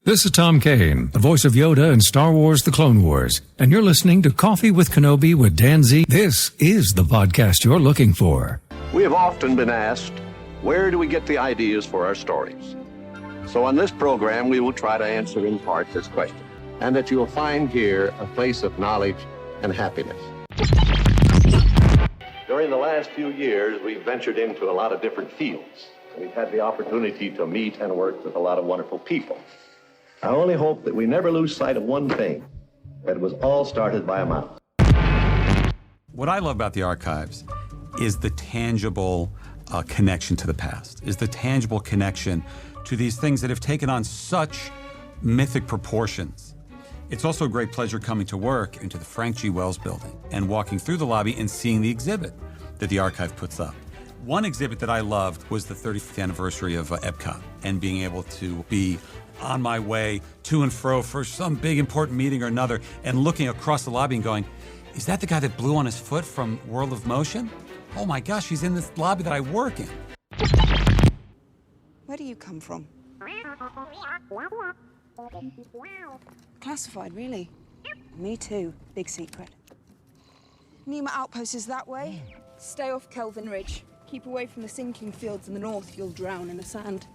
This is Tom Kane, the voice of Yoda in Star Wars The Clone Wars, and you're listening to Coffee with Kenobi with Dan Z. This is the podcast you're looking for. We have often been asked, where do we get the ideas for our stories? So on this program, we will try to answer in part this question, and that you will find here a place of knowledge and happiness. During the last few years, we've ventured into a lot of different fields. We've had the opportunity to meet and work with a lot of wonderful people. I only hope that we never lose sight of one thing, that it was all started by a mouse. What I love about the archives is the tangible connection to the past, is the tangible connection to these things that have taken on such mythic proportions. It's also a great pleasure coming to work into the Frank G. Wells building and walking through the lobby and seeing the exhibit that the archive puts up. One exhibit that I loved was the 35th anniversary of Epcot, and being able to be on my way to and fro for some big important meeting or another and looking across the lobby and going, is that the guy that blew on his foot from World of Motion? Oh my gosh, he's in this lobby that I work in. Where do you come from? Classified, really? Me too. Big secret. Nima Outpost is that way. Stay off Kelvin Ridge. Keep away from the sinking fields in the north. You'll drown in the sand.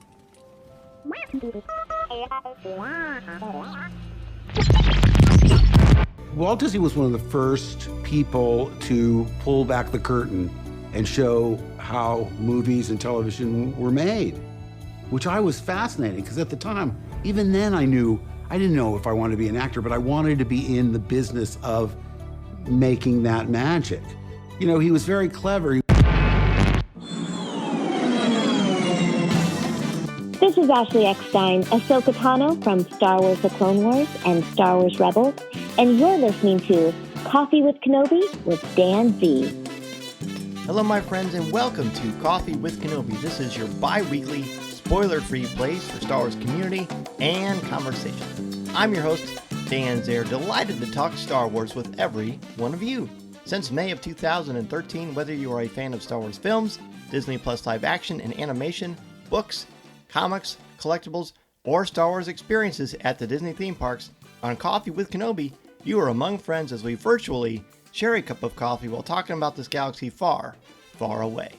Walt Disney was one of the first people to pull back the curtain and show how movies and television were made, which I was fascinating because at the time, even then I didn't know if I wanted to be an actor, but I wanted to be in the business of making that magic. You know, he was very clever. This is Ashley Eckstein, Ahsoka Tano from Star Wars The Clone Wars and Star Wars Rebels, and you're listening to Coffee with Kenobi with Dan Z. Hello, my friends, and welcome to Coffee with Kenobi. This is your bi-weekly, spoiler-free place for Star Wars community and conversation. I'm your host, Dan Zare, delighted to talk Star Wars with every one of you. Since May of 2013, whether you are a fan of Star Wars films, Disney Plus live action and animation, books, comics, collectibles, or Star Wars experiences at the Disney theme parks, on Coffee with Kenobi, you are among friends as we virtually share a cup of coffee while talking about this galaxy far, far away.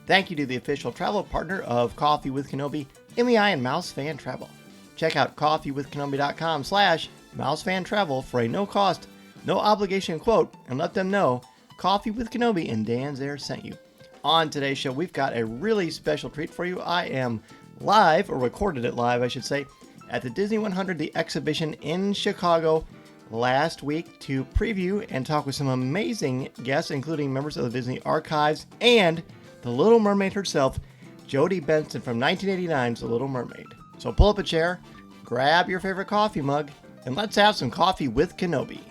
Thank you to the official travel partner of Coffee with Kenobi, MEI and Mouse Fan Travel. Check out coffeewithkenobi.com/mousefan travel for a no-cost, no-obligation quote, and let them know Coffee with Kenobi and Dan Zare sent you. On today's show, we've got a really special treat for you. I am live, or recorded it live, I should say, at the Disney 100, the exhibition in Chicago last week to preview and talk with some amazing guests, including members of the Disney Archives and the Little Mermaid herself, Jodi Benson from 1989's The Little Mermaid. So pull up a chair, grab your favorite coffee mug, and let's have some coffee with Kenobi.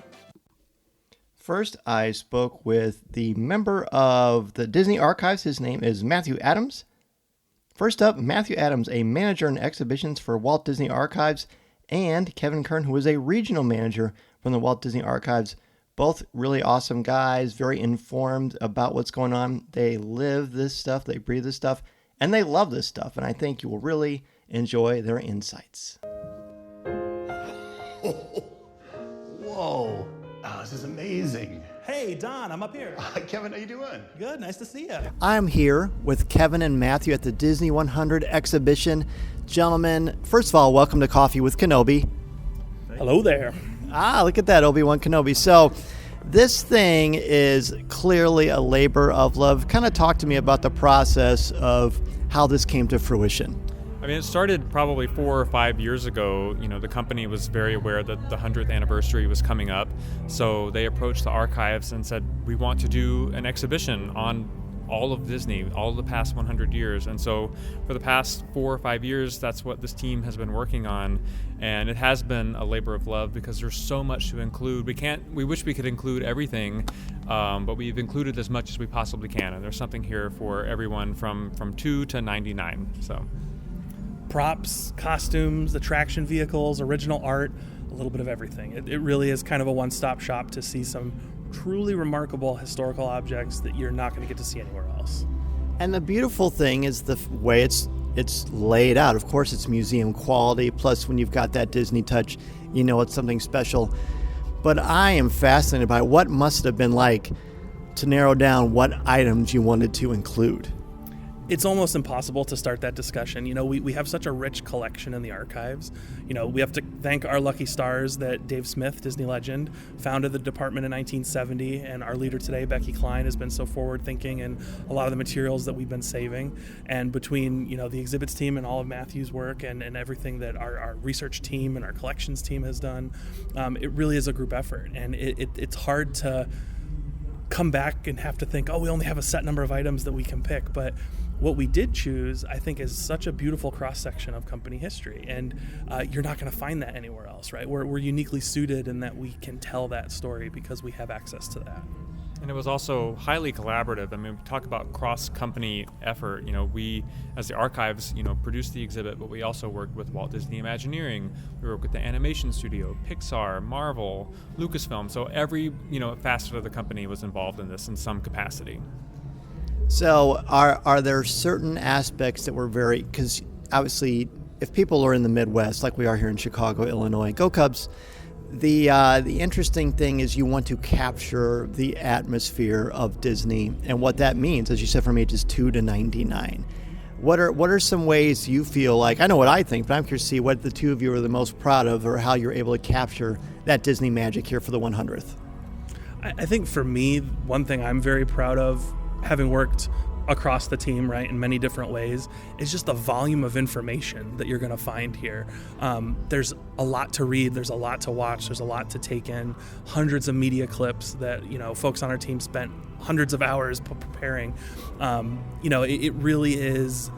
First, I spoke with the member of the Disney Archives. His name is Matthew Adams. First up, Matthew Adams, a manager in exhibitions for Walt Disney Archives, and Kevin Kern, who is a regional manager from the Walt Disney Archives. Both really awesome guys, very informed about what's going on. They live this stuff, they breathe this stuff, and they love this stuff, and I think you will really enjoy their insights. Whoa, this is amazing. Hey, Don, I'm up here. Kevin, how you doing? Good, nice to see you. I'm here with Kevin and Matthew at the Disney 100 exhibition. Gentlemen, first of all, welcome to Coffee with Kenobi. Hello there. Look at that, Obi-Wan Kenobi. So, this thing is clearly a labor of love. Kind of talk to me about the process of how this came to fruition. I mean, it started probably 4 or 5 years ago. You know, the company was very aware that the 100th anniversary was coming up. So they approached the archives and said, we want to do an exhibition on all of Disney, all of the past 100 years. And so for the past 4 or 5 years, that's what this team has been working on. And it has been a labor of love because there's so much to include. We wish we could include everything, but we've included as much as we possibly can. And there's something here for everyone from 2 to 99. So. Props, costumes, attraction vehicles, original art, a little bit of everything. It really is kind of a one-stop shop to see some truly remarkable historical objects that you're not going to get to see anywhere else. And the beautiful thing is the way it's it's laid out. Of course, it's museum quality. Plus, when you've got that Disney touch, you know it's something special. But I am fascinated by what must have been like to narrow down what items you wanted to include. It's almost impossible to start that discussion. You know, we have such a rich collection in the archives. You know, we have to thank our lucky stars that Dave Smith, Disney legend, founded the department in 1970, and our leader today, Becky Klein, has been so forward-thinking in a lot of the materials that we've been saving. And between, you know, the exhibits team and all of Matthew's work and everything that our research team and our collections team has done, it really is a group effort. And it's hard to come back and have to think, oh, we only have a set number of items that we can pick. But what we did choose, I think, is such a beautiful cross-section of company history, and you're not going to find that anywhere else, right? We're uniquely suited in that we can tell that story because we have access to that. And it was also highly collaborative. I mean, we talk about cross-company effort. You know, we, as the archives, you know, produced the exhibit, but we also worked with Walt Disney Imagineering. We worked with the animation studio, Pixar, Marvel, Lucasfilm. So every, you know, facet of the company was involved in this in some capacity. So are there certain aspects that were very, because obviously if people are in the Midwest, like we are here in Chicago, Illinois, go Cubs, the interesting thing is you want to capture the atmosphere of Disney and what that means, as you said, from ages 2 to 99. What are some ways you feel like, I know what I think, but I'm curious to see what the two of you are the most proud of or how you're able to capture that Disney magic here for the 100th? I think for me, one thing I'm very proud of, having worked across the team, right, in many different ways, is just the volume of information that you're going to find here. There's a lot to read, there's a lot to watch, there's a lot to take in, hundreds of media clips that, you know, folks on our team spent hundreds of hours preparing. You know, it really is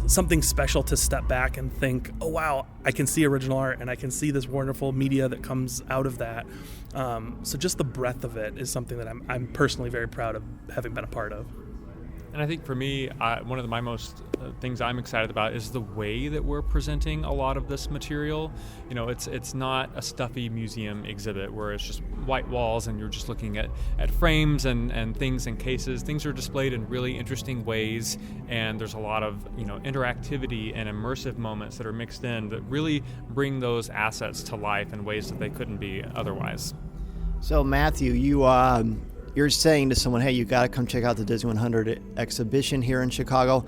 something special to step back and think, oh wow, I can see original art and I can see this wonderful media that comes out of that. So just the breadth of it is something that I'm personally very proud of having been a part of. And I think for me, one of my most things I'm excited about is the way that we're presenting a lot of this material. You know, it's not a stuffy museum exhibit where it's just white walls and you're just looking at frames and things and cases. Things are displayed in really interesting ways, and there's a lot of, you know, interactivity and immersive moments that are mixed in that really bring those assets to life in ways that they couldn't be otherwise. So Matthew, you're saying to someone, hey, you got to come check out the Disney 100 exhibition here in Chicago.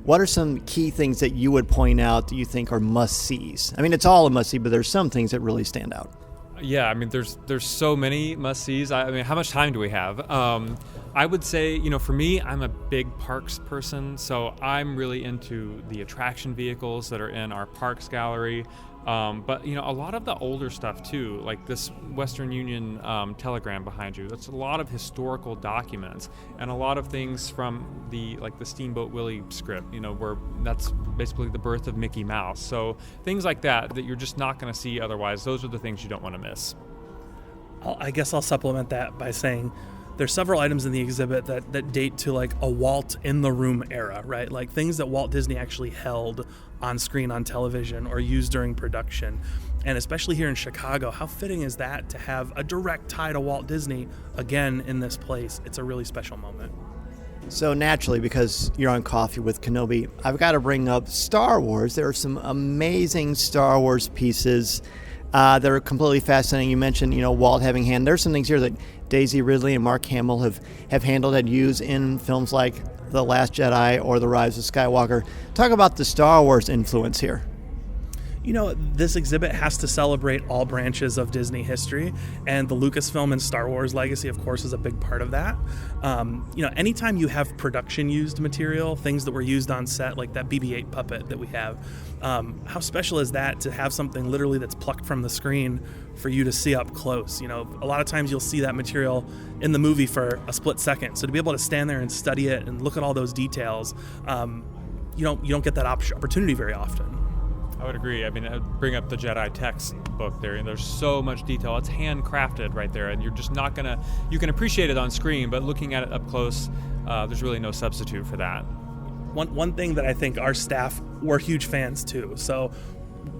What are some key things that you would point out that you think are must-sees? I mean, it's all a must-see, but there's some things that really stand out. Yeah, I mean, there's so many must-sees. I mean, how much time do we have? I would say, you know, for me, I'm a big parks person, so I'm really into the attraction vehicles that are in our parks gallery. But, you know, a lot of the older stuff, too, like this Western Union telegram behind you, that's a lot of historical documents and a lot of things from the Steamboat Willie script, you know, where that's basically the birth of Mickey Mouse. So things like that you're just not going to see otherwise. Those are the things you don't want to miss. I guess I'll supplement that by saying there's several items in the exhibit that date to like a Walt in the room era, right? Like things that Walt Disney actually held on screen on television or used during production. And especially here in Chicago, how fitting is that to have a direct tie to Walt Disney again in this place? It's a really special moment. So naturally, because you're on Coffee with Kenobi, I've got to bring up Star Wars. There are some amazing Star Wars pieces that are completely fascinating. You mentioned, you know, Walt having hand. There's some things here that Daisy Ridley and Mark Hamill have handled and used in films like The Last Jedi or The Rise of Skywalker. Talk about the Star Wars influence here. You know, this exhibit has to celebrate all branches of Disney history, and the Lucasfilm and Star Wars legacy, of course, is a big part of that. You know, anytime you have production-used material, things that were used on set, like that BB-8 puppet that we have, how special is that to have something literally that's plucked from the screen for you to see up close? You know, a lot of times you'll see that material in the movie for a split second, so to be able to stand there and study it and look at all those details, you don't get that opportunity very often. I would agree. I mean, I'd bring up the Jedi text book there, and there's so much detail. It's handcrafted right there, and you're just not going to... You can appreciate it on screen, but looking at it up close, there's really no substitute for that. One thing that I think our staff were huge fans too. So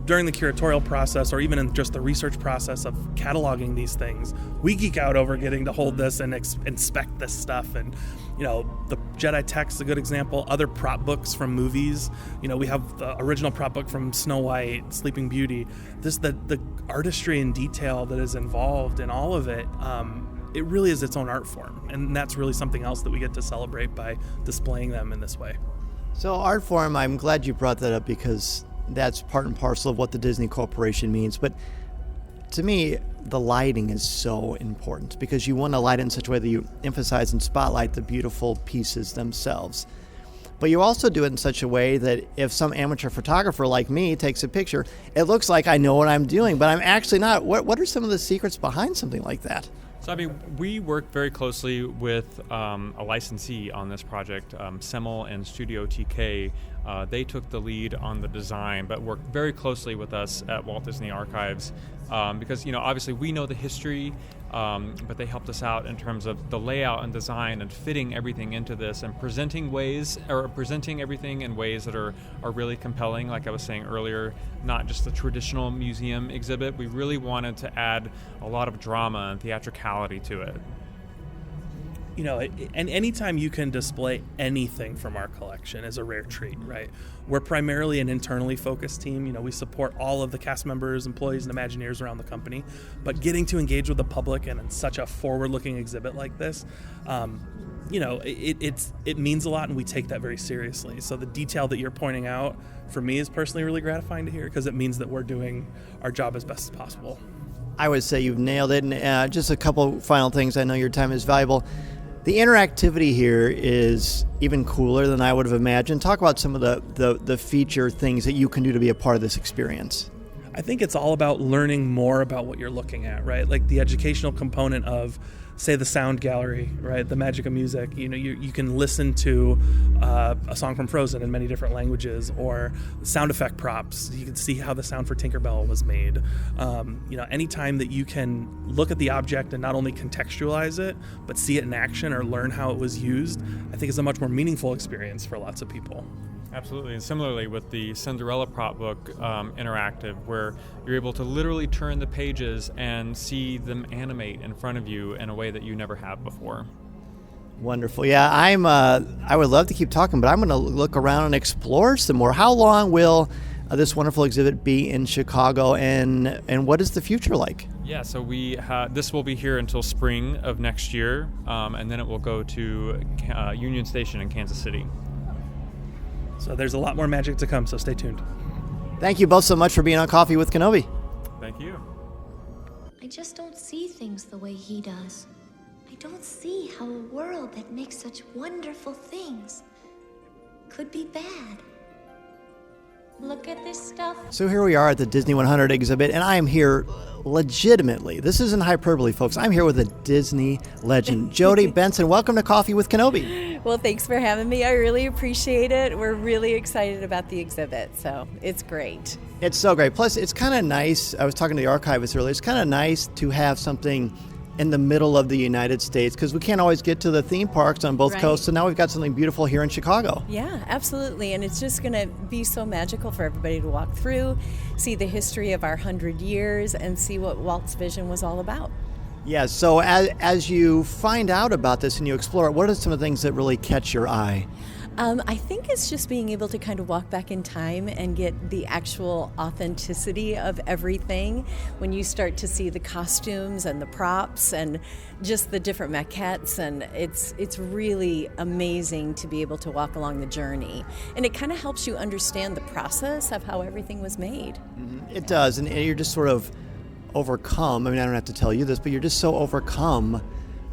during the curatorial process, or even in just the research process of cataloging these things, we geek out over getting to hold this and inspect this stuff. And the Jedi Tech's a good example. Other prop books from movies, we have the original prop book from Snow White, Sleeping Beauty. The artistry and detail that is involved in all of it, it really is its own art form, and that's really something else that we get to celebrate by displaying them in this way. So art form, I'm glad you brought that up, because that's part and parcel of what the Disney Corporation means. But to me, the lighting is so important, because you want to light it in such a way that you emphasize and spotlight the beautiful pieces themselves. But you also do it in such a way that if some amateur photographer like me takes a picture, it looks like I know what I'm doing, but I'm actually not. What are some of the secrets behind something like that? So, we work very closely with a licensee on this project, Semmel and Studio TK. They took the lead on the design, but worked very closely with us at Walt Disney Archives because, obviously we know the history, but they helped us out in terms of the layout and design and fitting everything into this and presenting everything in ways that are really compelling. Like I was saying earlier, not just the traditional museum exhibit. We really wanted to add a lot of drama and theatricality to it. And anytime you can display anything from our collection is a rare treat, right? We're primarily an internally focused team. We support all of the cast members, employees, and Imagineers around the company. But getting to engage with the public and in such a forward-looking exhibit like this, it means a lot, and we take that very seriously. So the detail that you're pointing out, for me, is personally really gratifying to hear, because it means that we're doing our job as best as possible. I would say you've nailed it. And just a couple final things. I know your time is valuable. The interactivity here is even cooler than I would have imagined. Talk about some of the feature things that you can do to be a part of this experience. I think it's all about learning more about what you're looking at, right? Like the educational component of, say, the sound gallery, right? The magic of music. You can listen to a song from Frozen in many different languages, or sound effect props. You can see how the sound for Tinkerbell was made. Anytime that you can look at the object and not only contextualize it, but see it in action or learn how it was used, I think is a much more meaningful experience for lots of people. Absolutely, and similarly with the Cinderella prop book interactive, where you're able to literally turn the pages and see them animate in front of you in a way that you never have before. Wonderful. Yeah, I would love to keep talking, but I'm going to look around and explore some more. How long will this wonderful exhibit be in Chicago, and what is the future like? Yeah, so this will be here until spring of next year, and then it will go to Union Station in Kansas City. So there's a lot more magic to come, so stay tuned. Thank you both so much for being on Coffee with Kenobi. Thank you. I just don't see things the way he does. I don't see how a world that makes such wonderful things could be bad. Look at this stuff. So here we are at the Disney 100 exhibit, and I am here legitimately. This isn't hyperbole, folks. I'm here with a Disney legend. Jodi, Benson, welcome to Coffee with Kenobi. Well, thanks for having me. I really appreciate it. We're really excited about the exhibit, so it's great. It's so great. Plus, it's kind of nice. I was talking to the archivist earlier. It's kind of nice to have something in the middle of the United States, because we can't always get to the theme parks on both coasts, so now we've got something beautiful here in Chicago. Yeah, absolutely, and it's just going to be so magical for everybody to walk through, see the history of our 100 years, and see what Walt's vision was all about. Yeah, so as you find out about this and you explore it, what are some of the things that really catch your eye? I think it's just being able to kind of walk back in time and get the actual authenticity of everything when you start to see the costumes and the props and just the different maquettes, and it's really amazing to be able to walk along the journey. And it kind of helps you understand the process of how everything was made. Mm-hmm. It does, and you're just sort of overcome. I mean, I don't have to tell you this, but you're just so overcome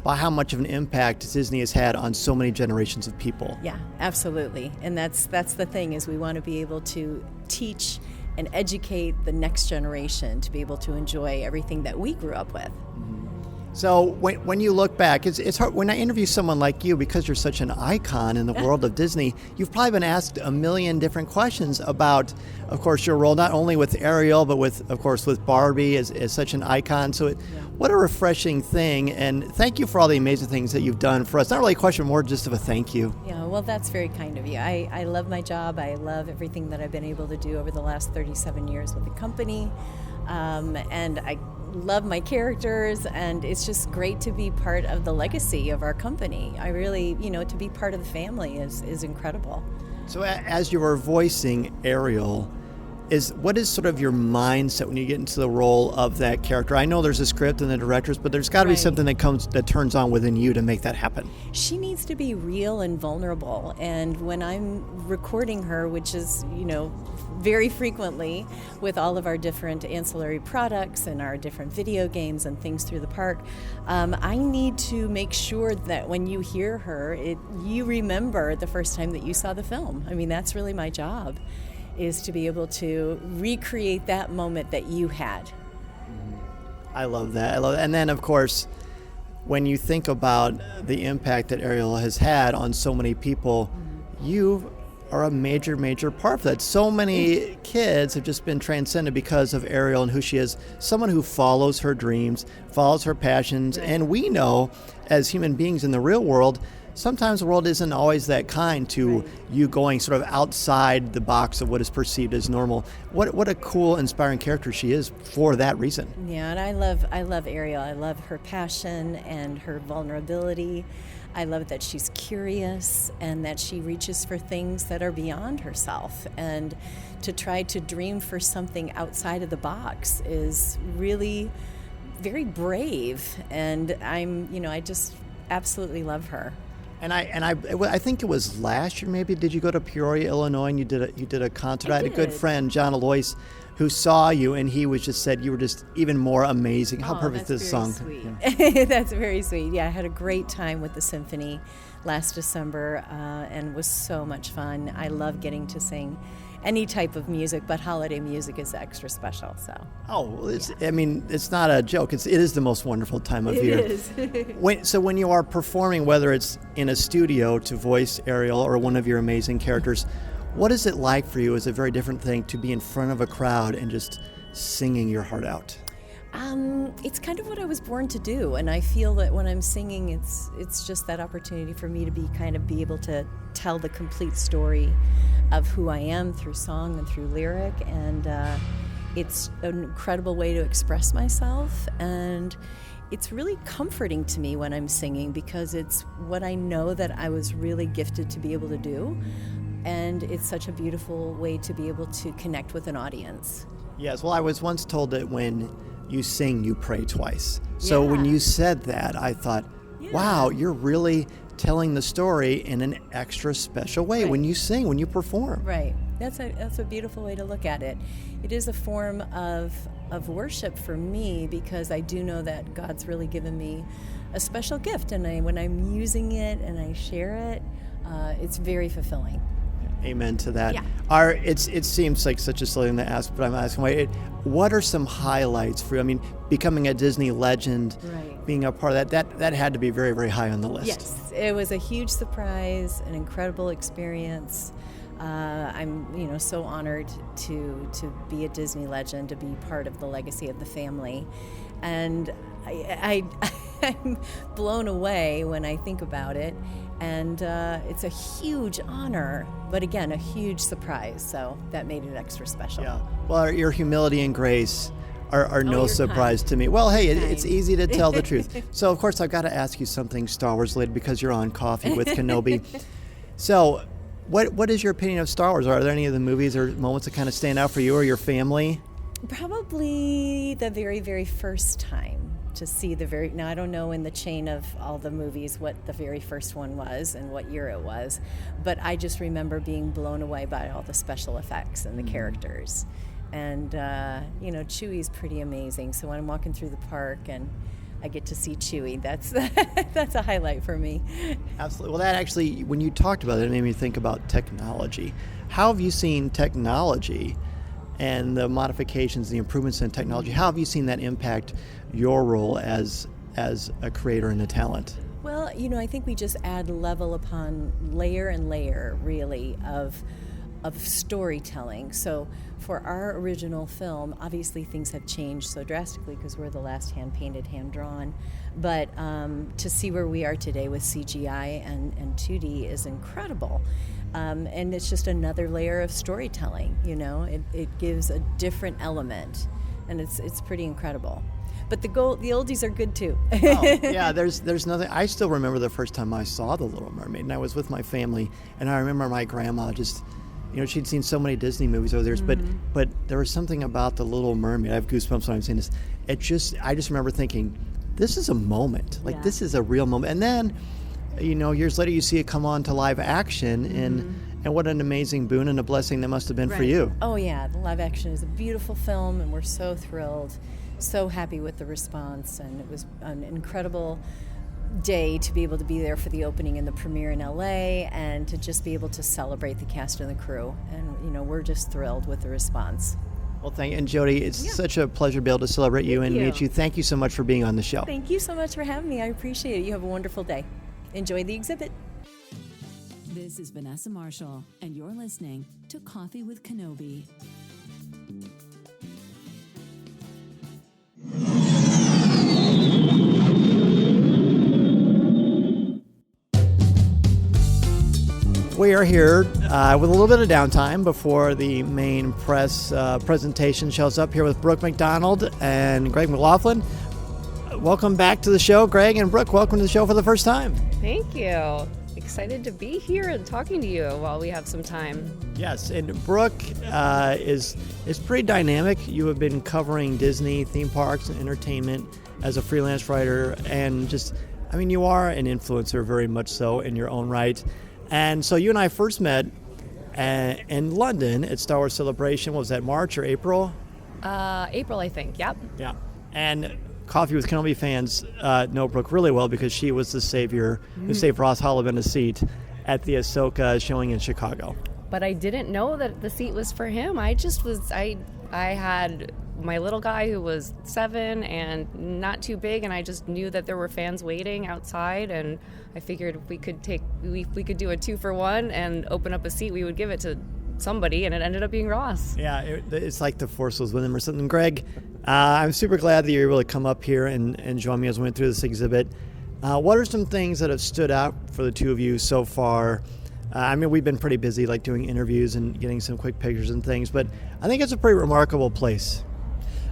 by how much of an impact Disney has had on so many generations of people. Yeah, absolutely. And that's the thing, is we want to be able to teach and educate the next generation to be able to enjoy everything that we grew up with. Mm-hmm. So when you look back, it's hard when I interview someone like you, because you're such an icon in the world of Disney. You've probably been asked a million different questions about, of course, your role not only with Ariel, but with Barbie as such an icon. So what a refreshing thing, and thank you for all the amazing things that you've done for us. Not really a question, more just of a thank you. Yeah, well, that's very kind of you. I love my job. I love everything that I've been able to do over the last 37 years with the company, and I love my characters, and it's just great to be part of the legacy of our company. I really, to be part of the family is incredible. So as you were voicing Ariel, what is sort of your mindset when you get into the role of that character? I know there's a script and the directors, but there's got to be something that turns on within you to make that happen. She needs to be real and vulnerable, and when I'm recording her, which is, very frequently with all of our different ancillary products and our different video games and things through the park, I need to make sure that when you hear her, you remember the first time that you saw the film. I mean, that's really my job, is to be able to recreate that moment that you had. I love that. And then, of course, when you think about the impact that Ariel has had on so many people, you are a major, major part of that. So many kids have just been transcended because of Ariel and who she is. Someone who follows her dreams, follows her passions. And we know, as human beings in the real world, sometimes the world isn't always that kind to you going sort of outside the box of what is perceived as normal. What a cool, inspiring character she is for that reason. Yeah, and I love Ariel. I love her passion and her vulnerability. I love that she's curious and that she reaches for things that are beyond herself. And to try to dream for something outside of the box is really very brave. And I just absolutely love her. And I think it was last year, maybe. Did you go to Peoria, Illinois, and you did a concert? I had a good friend, John Alois, who saw you, and he just said you were just even more amazing. How perfect is this song? Sweet. Yeah. That's very sweet. Yeah, I had a great time with the symphony last December, and was so much fun. I love getting to sing any type of music, but holiday music is extra special. So. It's not a joke. It is the most wonderful time of year. It is. So when you are performing, whether it's in a studio to voice Ariel or one of your amazing characters, what is it like for you? Is it a very different thing to be in front of a crowd and just singing your heart out? It's kind of what I was born to do, and I feel that when I'm singing, it's just that opportunity for me to be able to tell the complete story of who I am through song and through lyric, and it's an incredible way to express myself, and it's really comforting to me when I'm singing because it's what I know that I was really gifted to be able to do, and it's such a beautiful way to be able to connect with an audience. Yes, well, I was once told that when you sing, you pray twice. So when you said that, I thought, wow, you're really telling the story in an extra special way when you sing, when you perform. Right. That's a beautiful way to look at it. It is a form of worship for me because I do know that God's really given me a special gift, and when I'm using it and I share it, it's very fulfilling. Amen to that. Yeah. It seems like such a silly thing to ask, but I'm asking, what are some highlights for you? I mean, becoming a Disney legend, being a part of that had to be very, very high on the list. Yes, it was a huge surprise, an incredible experience. I'm, so honored to be a Disney legend, to be part of the legacy of the family, and I'm blown away when I think about it. And it's a huge honor, but again, a huge surprise. So that made it extra special. Yeah. Well, your humility and grace are no surprise to me. Well, hey, it's easy to tell the truth. So, of course, I've got to ask you something Star Wars related because you're on Coffee with Kenobi. So, what is your opinion of Star Wars? Are there any of the movies or moments that kind of stand out for you or your family? Probably the very, very first time to see now I don't know in the chain of all the movies what the very first one was and what year it was, but I just remember being blown away by all the special effects and the characters. And Chewie's pretty amazing, so when I'm walking through the park and I get to see Chewie, that's a highlight for me. Absolutely. Well, that actually, when you talked about it, it made me think about technology. How have you seen technology and the modifications, the improvements in technology, how have you seen that impact your role as as a creator and a talent? Well, I think we just add level upon layer and layer, really, of storytelling. So for our original film, obviously things have changed so drastically because we're the last hand-painted, hand-drawn. But to see where we are today with CGI and 2D is incredible. And it's just another layer of storytelling, It gives a different element, and it's pretty incredible. But the oldies are good too. Yeah, there's nothing. I still remember the first time I saw The Little Mermaid, and I was with my family, and I remember my grandma just, she'd seen so many Disney movies over the years, but there was something about The Little Mermaid. I have goosebumps when I'm saying this. I just remember thinking, this is a moment. This is a real moment. And then, years later, you see it come on to live action, and what an amazing boon and a blessing that must have been for you. Oh yeah, the live action is a beautiful film, and we're so thrilled. So happy with the response, and it was an incredible day to be able to be there for the opening and the premiere in LA, and to just be able to celebrate the cast and the crew. And we're just thrilled with the response. Well, thank you. And Jodi, it's such a pleasure to be able to celebrate you and meet you. Thank you so much for being on the show. Thank you so much for having me. I appreciate it. You have a wonderful day. Enjoy the exhibit. This is Vanessa Marshall, and you're listening to Coffee with Kenobi. We are here with a little bit of downtime before the main press presentation shows up, here with Brooke McDonald and Greg McLaughlin. Welcome back to the show, Greg, and Brooke, welcome to the show for the first time. Thank you. Excited to be here and talking to you while we have some time. Yes, and Brooke is pretty dynamic. You have been covering Disney theme parks and entertainment as a freelance writer, and you are an influencer very much so in your own right. And so you and I first met in London at Star Wars Celebration. What was that, March or April? April, I think. Yep. Yeah. And Coffee with Kenobi fans know Brooke really well because she was the savior who saved Ross Holloway a seat at the Ahsoka showing in Chicago. But I didn't know that the seat was for him. I had my little guy who was 7 and not too big, and I just knew that there were fans waiting outside, and I figured if we could do a 2-for-1 and open up a seat, we would give it to somebody, and it ended up being Ross. Yeah, it's like the Force was with him or something. Greg, I'm super glad that you were able to come up here and join me as we went through this exhibit. What are some things that have stood out for the two of you so far? We've been pretty busy doing interviews and getting some quick pictures and things, but I think it's a pretty remarkable place.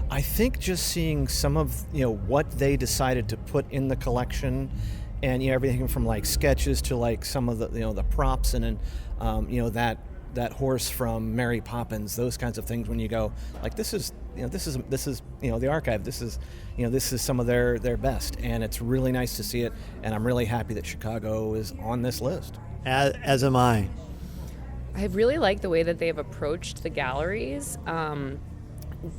I think just seeing some of what they decided to put in the collection, and everything from sketches to some of the the props, and then that horse from Mary Poppins, those kinds of things. When you go this is the archive. This is some of their best, and it's really nice to see it. And I'm really happy that Chicago is on this list. As am I. I really like the way that they have approached the galleries.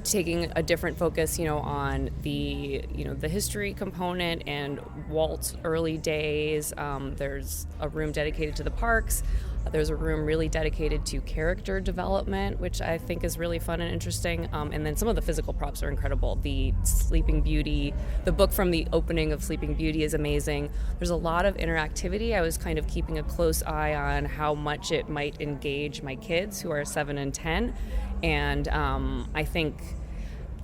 Taking a different focus, on the history component and Walt's early days. There's a room dedicated to the parks. There's a room really dedicated to character development, which I think is really fun and interesting. And then some of the physical props are incredible. The Sleeping Beauty, the book from the opening of Sleeping Beauty is amazing. There's a lot of interactivity. I was kind of keeping a close eye on how much it might engage my kids who are 7 and 10. And I think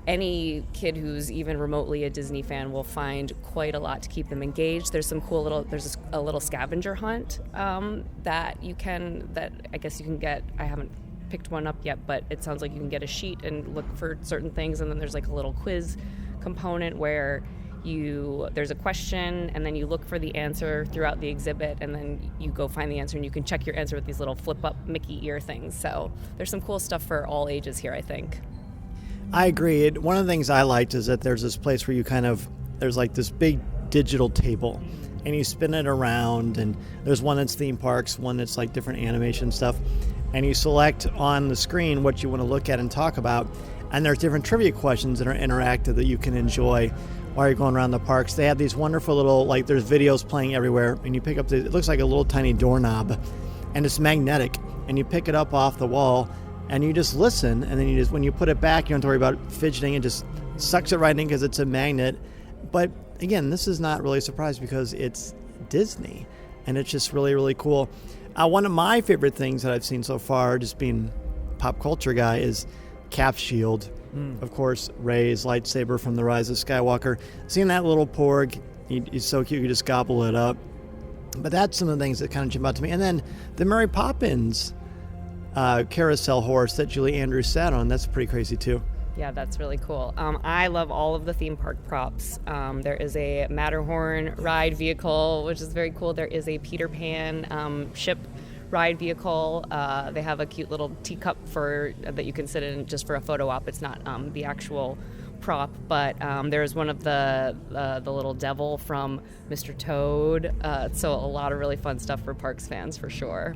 any kid who's even remotely a Disney fan will find quite a lot to keep them engaged. There's there's a little scavenger hunt that I guess you can get. I haven't picked one up yet, but it sounds like you can get a sheet and look for certain things, and then there's a little quiz component where there's a question, and then you look for the answer throughout the exhibit, and then you go find the answer, and you can check your answer with these little flip-up Mickey ear things. So there's some cool stuff for all ages here, I think. I agree. One of the things I liked is that there's this place where there's this big digital table, and you spin it around, and there's one that's theme parks, one that's different animation stuff, and you select on the screen what you want to look at and talk about, and there's different trivia questions that are interactive that you can enjoy while you're going around the parks. They have these wonderful little, there's videos playing everywhere, and you pick up it looks like a little tiny doorknob, and it's magnetic, and you pick it up off the wall, and you just listen, and then when you put it back, you don't have to worry about fidgeting. It just sucks it right in because it's a magnet. But again, this is not really a surprise because it's Disney, and it's just really, really cool. One of my favorite things that I've seen so far, just being a pop culture guy, is Cap's shield. Of course, Rey's lightsaber from The Rise of Skywalker. Seeing that little porg, he's so cute, you just gobble it up. But that's some of the things that kind of jump out to me. And then the Mary Poppins carousel horse that Julie Andrews sat on, that's pretty crazy too. Yeah, that's really cool. I love all of the theme park props. There is a Matterhorn ride vehicle, which is very cool. There is a Peter Pan ship ride vehicle. They have a cute little teacup that you can sit in just for a photo op. It's not the actual prop, but there's one of the little devil from Mr. Toad. So a lot of really fun stuff for Parks fans for sure.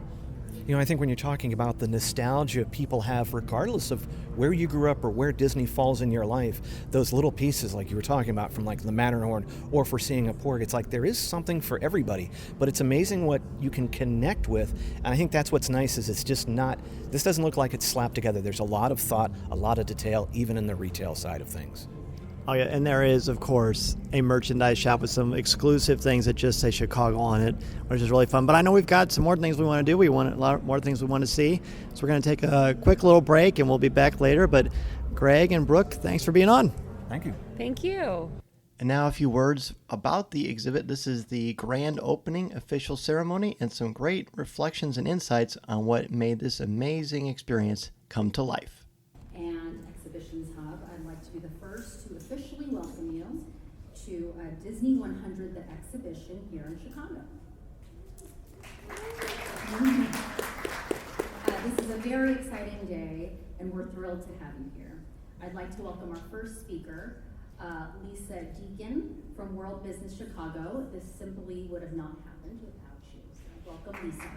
You know, I think when you're talking about the nostalgia people have, regardless of where you grew up or where Disney falls in your life, those little pieces like you were talking about from like the Matterhorn or for seeing a porg, it's like there is something for everybody. But it's amazing what you can connect with. And I think that's what's nice is it's just not, this doesn't look like it's slapped together. There's a lot of thought, a lot of detail, even in the retail side of things. Oh yeah, and there is, of course, a merchandise shop with some exclusive things that just say Chicago on it, which is really fun. But I know we've got some more things we want to do. We want a lot more things we want to see. So we're going to take a quick little break, and we'll be back later. But Greg and Brooke, thanks for being on. Thank you. Thank you. And now a few words about the exhibit. This is the grand opening official ceremony and some great reflections and insights on what made this amazing experience come to life. And Exhibitions Hub, I'd like to be the first to officially welcome you to Disney 100, the exhibition here in Chicago. This is a very exciting day, and we're thrilled to have you here. I'd like to welcome our first speaker, Lisa Deacon from World Business Chicago. This simply would have not happened without you. So welcome, Lisa.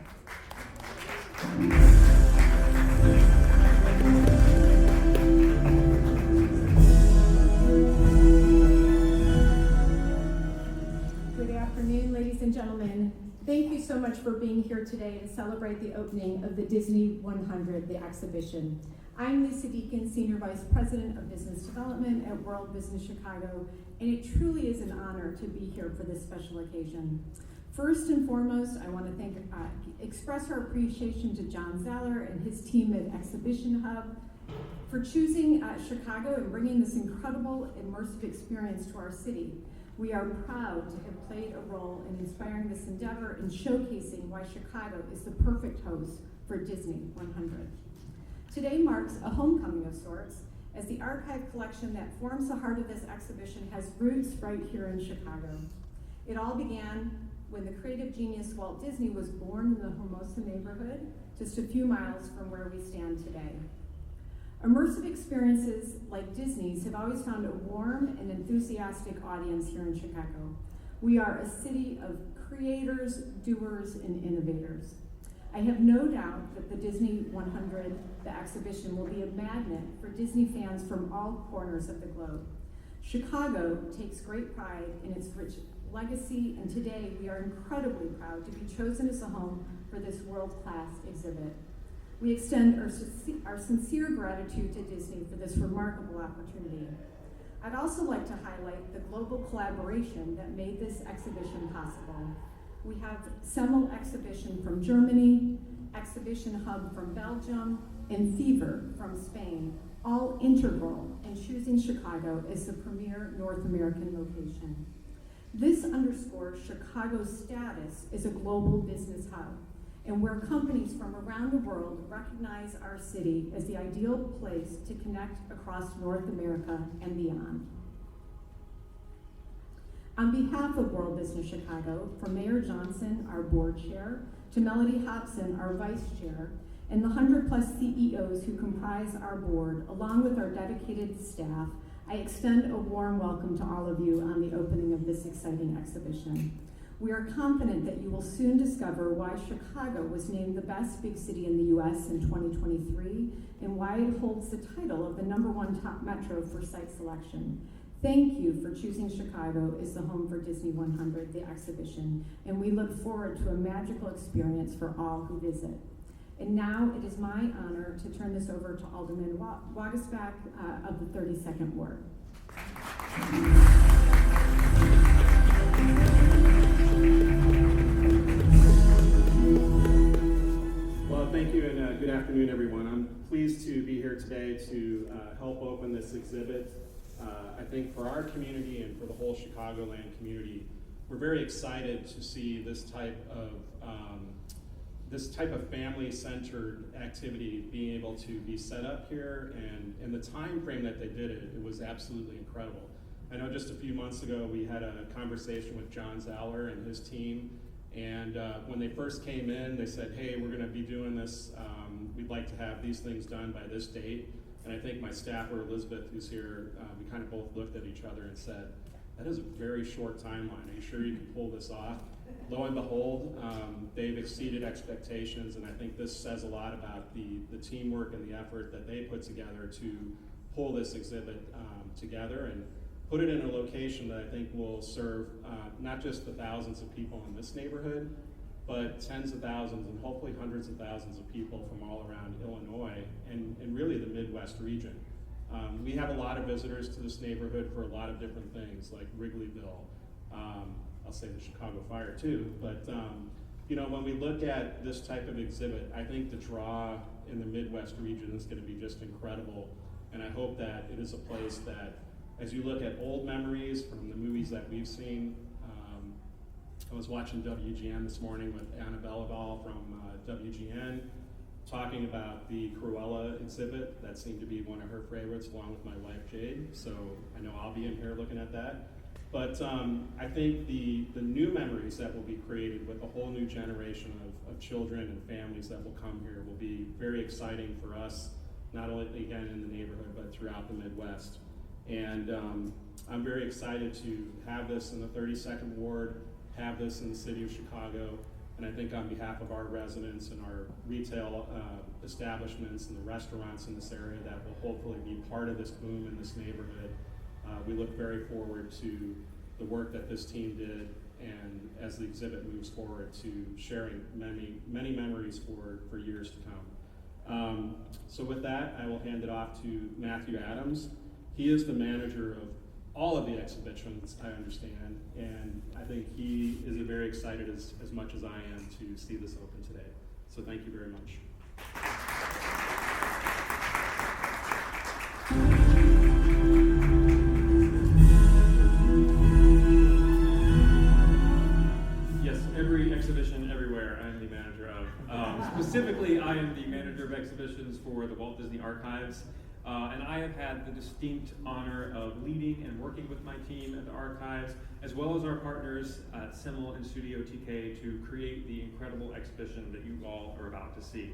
Good afternoon, ladies and gentlemen. Thank you so much for being here today to celebrate the opening of the Disney 100, the exhibition. I'm Lisa Deacon, Senior Vice President of Business Development at World Business Chicago, and it truly is an honor to be here for this special occasion. First and foremost, I want to express our appreciation to John Zeller and his team at Exhibition Hub for choosing Chicago and bringing this incredible immersive experience to our city. We are proud to have played a role in inspiring this endeavor and showcasing why Chicago is the perfect host for Disney 100. Today marks a homecoming of sorts, as the archive collection that forms the heart of this exhibition has roots right here in Chicago. It all began when the creative genius Walt Disney was born in the Hermosa neighborhood, just a few miles from where we stand today. Immersive experiences like Disney's have always found a warm and enthusiastic audience here in Chicago. We are a city of creators, doers, and innovators. I have no doubt that the Disney 100, the exhibition, will be a magnet for Disney fans from all corners of the globe. Chicago takes great pride in its rich legacy, and today we are incredibly proud to be chosen as a home for this world-class exhibit. We extend our sincere gratitude to Disney for this remarkable opportunity. I'd also like to highlight the global collaboration that made this exhibition possible. We have Semmel Exhibition from Germany, Exhibition Hub from Belgium, and Fever from Spain, all integral in choosing Chicago as the premier North American location. This underscores Chicago's status as a global business hub, and where companies from around the world recognize our city as the ideal place to connect across North America and beyond. On behalf of World Business Chicago, from Mayor Johnson, our board chair, to Melody Hobson, our vice chair, and the 100+ CEOs who comprise our board, along with our dedicated staff, I extend a warm welcome to all of you on the opening of this exciting exhibition. We are confident that you will soon discover why Chicago was named the best big city in the U.S. in 2023 and why it holds the title of the #1 top metro for site selection. Thank you for choosing Chicago as the home for Disney 100, the exhibition, and we look forward to a magical experience for all who visit. And now it is my honor to turn this over to Alderman Wagasback of the 32nd Ward. good afternoon, everyone. I'm pleased to be here today to help open this exhibit. I think for our community and for the whole Chicagoland community, we're very excited to see this type of family-centered activity being able to be set up here, and in the time frame that they did it, it was absolutely incredible. I know just a few months ago we had a conversation with John Zauer and his team, and when they first came in, they said, hey, we're going to be doing this, we'd like to have these things done by this date. And I think my staffer, Elizabeth, who's here, we kind of both looked at each other and said, that is a very short timeline. Are you sure you can pull this off? Lo and behold, they've exceeded expectations, and I think this says a lot about the teamwork and the effort that they put together to pull this exhibit together and put it in a location that I think will serve not just the thousands of people in this neighborhood, but tens of thousands and hopefully hundreds of thousands of people from all around Illinois and really the Midwest region. We have a lot of visitors to this neighborhood for a lot of different things, like Wrigleyville. I'll say the Chicago Fire too, but you know, when we look at this type of exhibit, I think the draw in the Midwest region is going to be just incredible, and I hope that it is a place that, as you look at old memories from the movies that we've seen, I was watching WGN this morning with Anna Belival from WGN, talking about the Cruella exhibit. That seemed to be one of her favorites, along with my wife Jade, so I know I'll be in here looking at that. But I think the new memories that will be created with a whole new generation of children and families that will come here will be very exciting for us, not only again in the neighborhood, but throughout the Midwest. And I'm very excited to have this in the 32nd Ward, have this in the city of Chicago, and I think on behalf of our residents and our retail establishments and the restaurants in this area that will hopefully be part of this boom in this neighborhood, we look very forward to the work that this team did, and as the exhibit moves forward, to sharing many memories for years to come. So with that, I will hand it off to Matthew Adams. He is the manager of all of the exhibitions, I understand, and I think he is very excited as much as I am to see this open today. So thank you very much. Yes, every exhibition everywhere I am the manager of. Specifically, I am the manager of exhibitions for the Walt Disney Archives. And I have had the distinct honor of leading and working with my team at the Archives, as well as our partners at Simmel and Studio TK, to create the incredible exhibition that you all are about to see.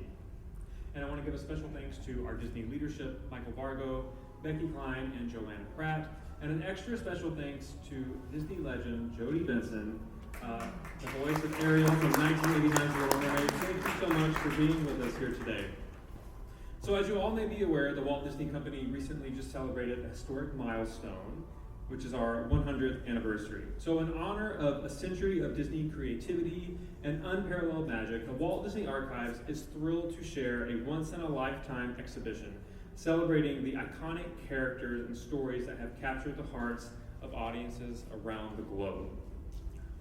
And I want to give a special thanks to our Disney leadership, Michael Vargo, Becky Klein, and Joanna Pratt, and an extra special thanks to Disney legend Jodi Benson, the voice of Ariel from 1989's Little Mermaid. Thank you so much for being with us here today. So as you all may be aware, the Walt Disney Company recently just celebrated a historic milestone, which is our 100th anniversary. So in honor of a century of Disney creativity and unparalleled magic, the Walt Disney Archives is thrilled to share a once-in-a-lifetime exhibition celebrating the iconic characters and stories that have captured the hearts of audiences around the globe.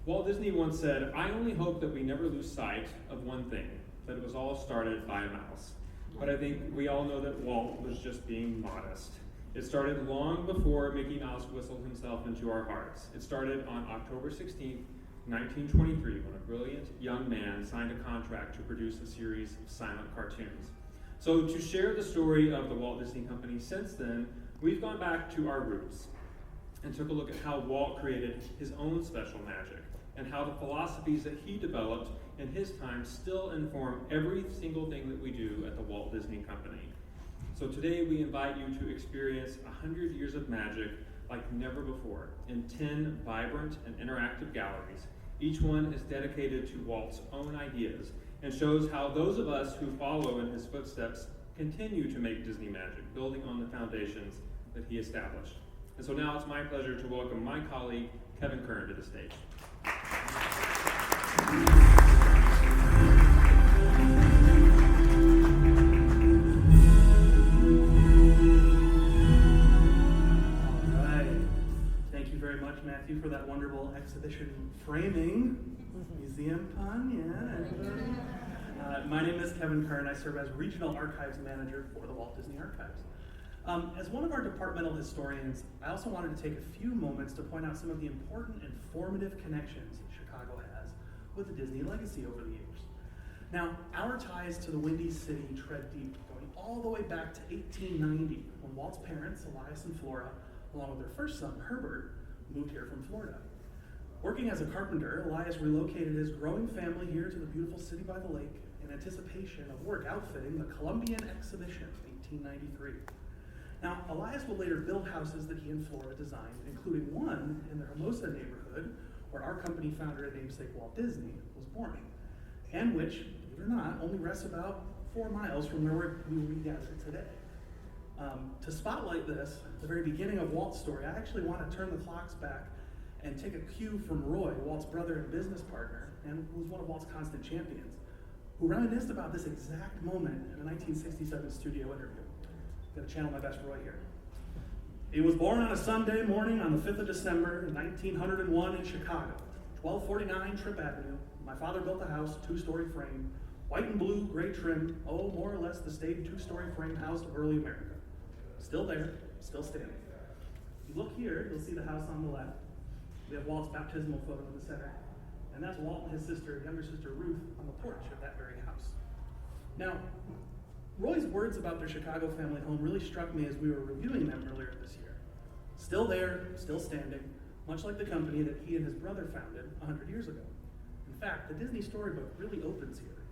Walt Disney once said, "I only hope that we never lose sight of one thing, that it was all started by a mouse." But I think we all know that Walt was just being modest. It started long before Mickey Mouse whistled himself into our hearts. It started on October 16th, 1923, when a brilliant young man signed a contract to produce a series of silent cartoons. So to share the story of the Walt Disney Company since then, we've gone back to our roots and took a look at how Walt created his own special magic, and how the philosophies that he developed in his time still inform every single thing that we do at the Walt Disney Company. So today we invite you to experience 100 years of magic like never before in 10 vibrant and interactive galleries. Each one is dedicated to Walt's own ideas and shows how those of us who follow in his footsteps continue to make Disney magic, building on the foundations that he established. And so now it's my pleasure to welcome my colleague, Kevin Kern, to the stage. Matthew, for that wonderful exhibition framing. Museum pun, yeah. My name is Kevin Kern. I serve as Regional Archives Manager for the Walt Disney Archives. As one of our departmental historians, I also wanted to take a few moments to point out some of the important and formative connections Chicago has with the Disney legacy over the years. Now, our ties to the Windy City tread deep, going all the way back to 1890, when Walt's parents, Elias and Flora, along with their first son, Herbert, moved here from Florida. Working as a carpenter, Elias relocated his growing family here to the beautiful city by the lake in anticipation of work outfitting the Columbian Exhibition of 1893. Now, Elias would later build houses that he and Flora designed, including one in the Hermosa neighborhood, where our company founder and namesake Walt Disney was born, and which, believe it or not, only rests about 4 miles from where we gather today. To spotlight this, at the very beginning of Walt's story, I actually want to turn the clocks back and take a cue from Roy, Walt's brother and business partner, and who was one of Walt's constant champions, who reminisced about this exact moment in a 1967 studio interview. I'm going to channel my best Roy here. He was born on a Sunday morning on the 5th of December, 1901 in Chicago, 1249 Tripp Avenue. My father built the house, 2-story frame, white and blue, gray trim, more or less the staid 2-story frame house of early America. Still there, still standing. If you look here, you'll see the house on the left. We have Walt's baptismal photo in the center, and that's Walt and his younger sister Ruth, on the porch of that very house. Now, Roy's words about their Chicago family home really struck me as we were reviewing them earlier this year. Still there, still standing, much like the company that he and his brother founded 100 years ago. In fact, the Disney storybook really opens here.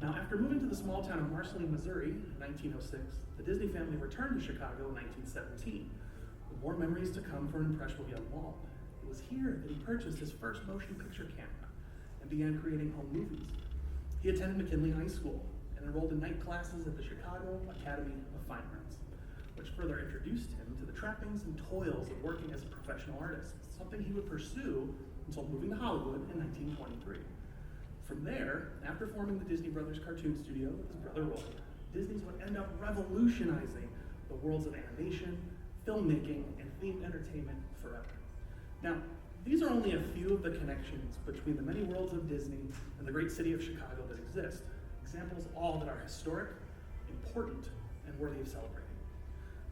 Now, after moving to the small town of Marceline, Missouri in 1906, the Disney family returned to Chicago in 1917, with more memories to come for an impressionable young Walt. It was here that he purchased his first motion picture camera and began creating home movies. He attended McKinley High School and enrolled in night classes at the Chicago Academy of Fine Arts, which further introduced him to the trappings and toils of working as a professional artist, something he would pursue until moving to Hollywood in 1923. From there, after forming the Disney Brothers cartoon studio with his brother Roy, Disney's would end up revolutionizing the worlds of animation, filmmaking, and themed entertainment forever. Now, these are only a few of the connections between the many worlds of Disney and the great city of Chicago that exist, examples all that are historic, important, and worthy of celebrating.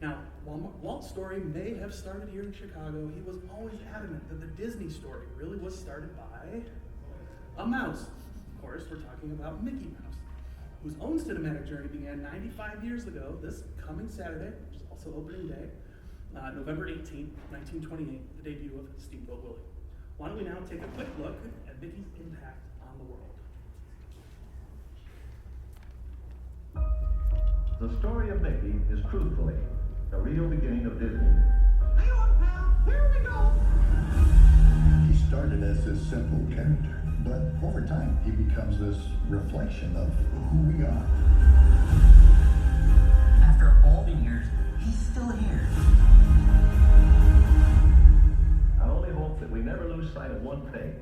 Now, while Walt's story may have started here in Chicago, he was always adamant that the Disney story really was started by a mouse. Of course, we're talking about Mickey Mouse, whose own cinematic journey began 95 years ago, this coming Saturday, which is also opening day, November 18th, 1928, the debut of Steamboat Willie. Why don't we now take a quick look at Mickey's impact on the world. The story of Mickey is truthfully the real beginning of Disney. Hang on, pal. Here we go. He started as this simple character, but over time he becomes this reflection of who we are. After all the years, he's still here. I only hope that we never lose sight of one thing,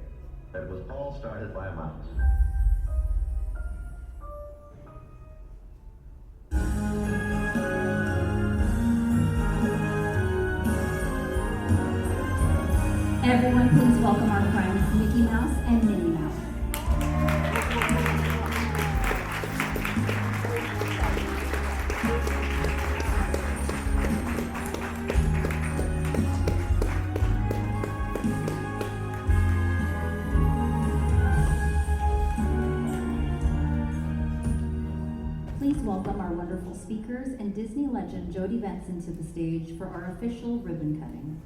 that it was all started by a mouse. Everyone, please welcome our friends Mickey Mouse and Minnie Mouse. Please welcome our wonderful speakers and Disney legend Jodi Benson to the stage for our official ribbon cutting.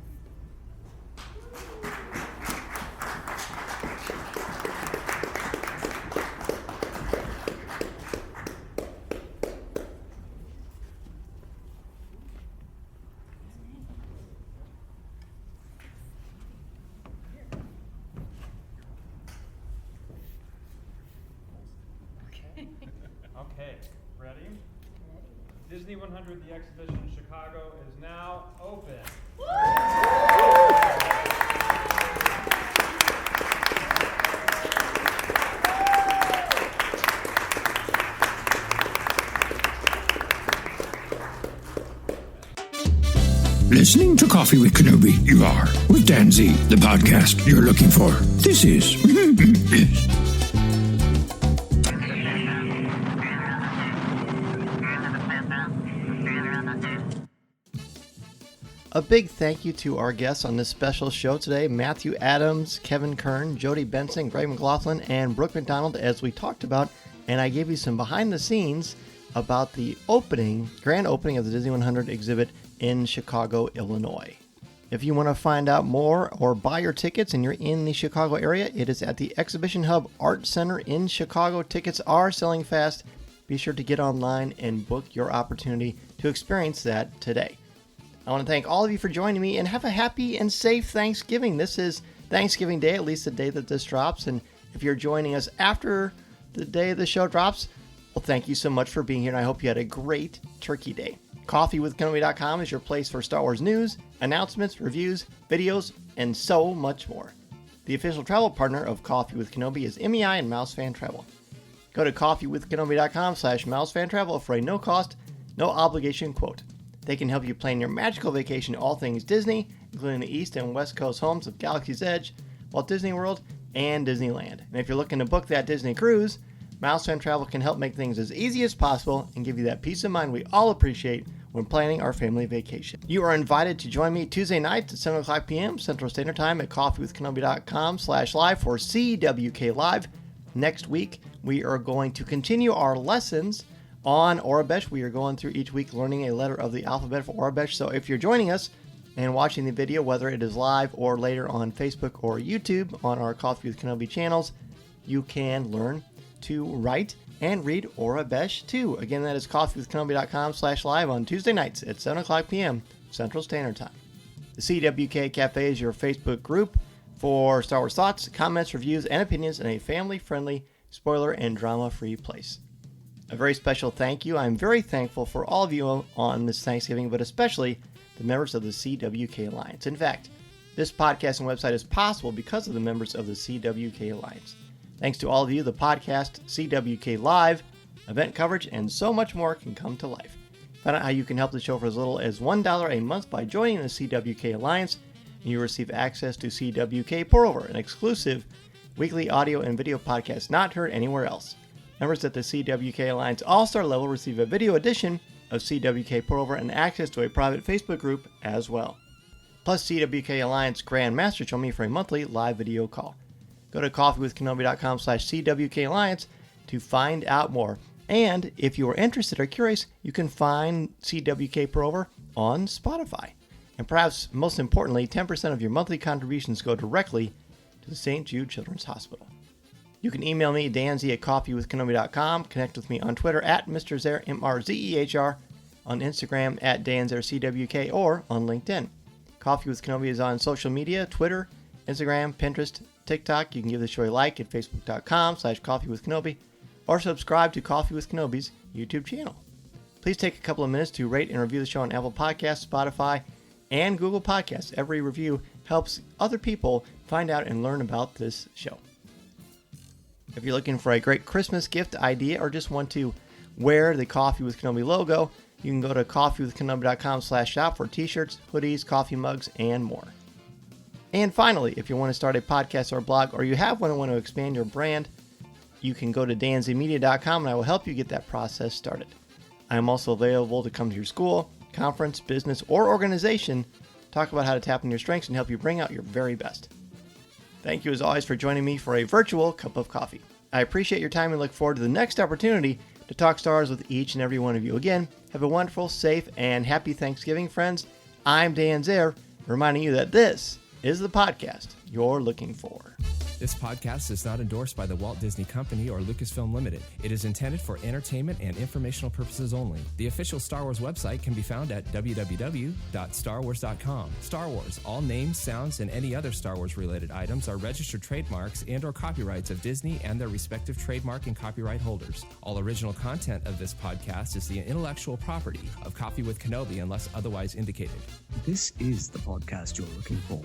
Okay, ready? Disney 100, the exhibition in Chicago, is now open. Listening to Coffee with Kenobi, you are, with Dan Z, the podcast you're looking for. This is... A big thank you to our guests on this special show today, Matthew Adams, Kevin Kern, Jodi Benson, Greg McLaughlin, and Brooke McDonald, as we talked about, and I gave you some behind the scenes about the grand opening of the Disney 100 exhibit in Chicago, Illinois. If you want to find out more or buy your tickets and you're in the Chicago area, it is at the Exhibition Hub Art Center in Chicago. Tickets are selling fast. Be sure to get online and book your opportunity to experience that today. I want to thank all of you for joining me and have a happy and safe Thanksgiving. This is Thanksgiving Day, at least the day that this drops. And if you're joining us after the day the show drops, well, thank you so much for being here, and I hope you had a great Turkey Day. CoffeeWithKenobi.com is your place for Star Wars news, announcements, reviews, videos, and so much more. The official travel partner of Coffee with Kenobi is MEI and Mousefan Travel. Go to CoffeeWithKenobi.com/MouseFanTravel for a no-cost, no-obligation quote. They can help you plan your magical vacation to all things Disney, including the East and West Coast homes of Galaxy's Edge, Walt Disney World, and Disneyland. And if you're looking to book that Disney cruise, Mousefan Travel can help make things as easy as possible and give you that peace of mind we all appreciate when planning our family vacation. You are invited to join me Tuesday nights at 7 o'clock p.m. Central Standard Time at coffeewithkenobi.com/live for CWK Live. Next week, we are going to continue our lessons on Aurebesh. We are going through each week learning a letter of the alphabet for Aurebesh. So if you're joining us and watching the video, whether it is live or later on Facebook or YouTube on our Coffee with Kenobi channels, you can learn to write and read Aurebesh too. Again, that is coffeewithkenobi.com/live on Tuesday nights at 7 o'clock p.m. Central Standard Time. The CWK Cafe is your Facebook group for Star Wars thoughts, comments, reviews, and opinions in a family-friendly, spoiler and drama-free place. A very special thank you. I'm very thankful for all of you on this Thanksgiving, but especially the members of the CWK Alliance. In fact, this podcast and website is possible because of the members of the CWK Alliance. Thanks to all of you, the podcast, CWK Live, event coverage, and so much more can come to life. Find out how you can help the show for as little as $1 a month by joining the CWK Alliance, and you receive access to CWK Pour-Over, an exclusive weekly audio and video podcast not heard anywhere else. Members at the CWK Alliance All-Star level receive a video edition of CWK Pour-Over and access to a private Facebook group as well. Plus, CWK Alliance Grand Masters join me for a monthly live video call. Go to coffeewithkenobi.com/CWK Alliance to find out more. And if you are interested or curious, you can find CWK Pour-Over on Spotify. And perhaps most importantly, 10% of your monthly contributions go directly to the St. Jude Children's Hospital. You can email me, danz at coffeewithkenobi.com, connect with me on Twitter at Mr. Zer, MRZEHR, on Instagram at danzerCWK, or on LinkedIn. Coffee with Kenobi is on social media, Twitter, Instagram, Pinterest, TikTok. You can give the show a like at facebook.com/coffeewithkenobi, or subscribe to Coffee with Kenobi's YouTube channel. Please take a couple of minutes to rate and review the show on Apple Podcasts, Spotify, and Google Podcasts. Every review helps other people find out and learn about this show. If you're looking for a great Christmas gift idea or just want to wear the Coffee with Kenobi logo, you can go to coffeewithkenobi.com/shop for t-shirts, hoodies, coffee mugs, and more. And finally, if you want to start a podcast or blog, or you have one and want to expand your brand, you can go to danzmedia.com and I will help you get that process started. I am also available to come to your school, conference, business, or organization, talk about how to tap into your strengths and help you bring out your very best. Thank you as always for joining me for a virtual cup of coffee. I appreciate your time and look forward to the next opportunity to talk stars with each and every one of you. Again, have a wonderful, safe, and happy Thanksgiving, friends. I'm Dan Zer, reminding you that this is the podcast you're looking for. This podcast is not endorsed by the Walt Disney Company or Lucasfilm Limited. It is intended for entertainment and informational purposes only. The official Star Wars website can be found at www.starwars.com. Star Wars, all names, sounds, and any other Star Wars related items are registered trademarks and/or copyrights of Disney and their respective trademark and copyright holders. All original content of this podcast is the intellectual property of Coffee with Kenobi unless otherwise indicated. This is the podcast you're looking for.